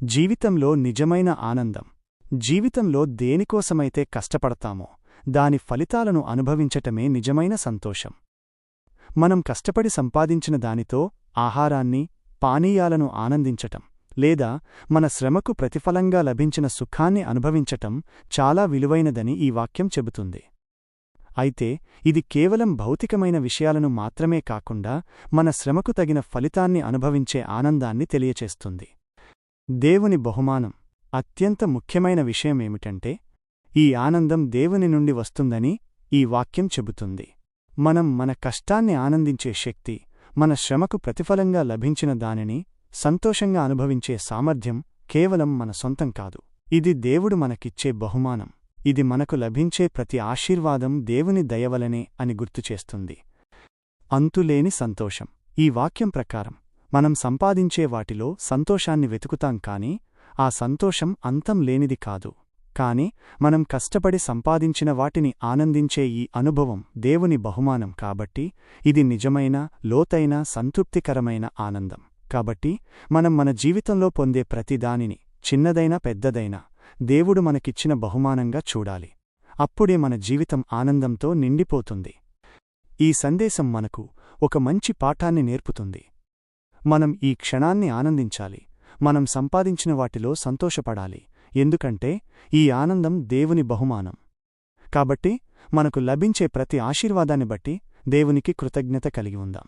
జీవితంలో నిజమైన ఆనందం జీవితంలో దేనికోసమైతే కష్టపడతామో దాని ఫలితాలను అనుభవించటమే నిజమైన సంతోషం. మనం కష్టపడి సంపాదించిన దానితో ఆహారాన్ని, పానీయాలను ఆనందించటం, లేదా మన శ్రమకు ప్రతిఫలంగా లభించిన సుఖాన్ని అనుభవించటం చాలా విలువైనదని ఈ వాక్యం చెబుతుంది. అయితే ఇది కేవలం భౌతికమైన విషయాలను మాత్రమే కాకుండా మన శ్రమకు తగిన ఫలితాన్ని అనుభవించే ఆనందాన్ని తెలియచేస్తుంది. దేవుని బహుమానం అత్యంత ముఖ్యమైన విషయమేమిటంటే, ఈ ఆనందం దేవుని నుండి వస్తుందని ఈ వాక్యం చెబుతుంది. మనం మన కష్టాన్ని ఆనందించే శక్తి, మన శ్రమకు ప్రతిఫలంగా లభించిన దానిని సంతోషంగా అనుభవించే సామర్థ్యం కేవలం మన సొంతం కాదు. ఇది దేవుడు మనకిచ్చే బహుమానం. ఇది మనకు లభించే ప్రతి ఆశీర్వాదం దేవుని దయవలనే అని గుర్తుచేస్తుంది. అంతులేని సంతోషం ఈ వాక్యం ప్రకారం మనం సంపాదించే వాటిలో సంతోషాన్ని వెతుకుతాం కాని ఆ సంతోషం అంతం లేనిది కాదు. కాని మనం కష్టపడి సంపాదించిన వాటిని ఆనందించే ఈ అనుభవం దేవుని బహుమానం కాబట్టి ఇది నిజమైన, లోతైన, సంతృప్తికరమైన ఆనందం. కాబట్టి మనం మన జీవితంలో పొందే ప్రతిదానిని, చిన్నదైనా పెద్దదైనా, దేవుడు మనకిచ్చిన బహుమానంగా చూడాలి. అప్పుడే మన జీవితం ఆనందంతో నిండిపోతుంది. ఈ సందేశం మనకు ఒక మంచి పాఠాన్ని నేర్పుతుంది. మనం ఈ క్షణాన్ని ఆనందించాలి. మనం సంపాదించిన వాటిలో సంతోషపడాలి. ఎందుకంటే ఈ ఆనందం దేవుని బహుమానం. కాబట్టి మనకు లభించే ప్రతి ఆశీర్వాదాన్ని బట్టి దేవునికి కృతజ్ఞత కలిగి ఉందాం.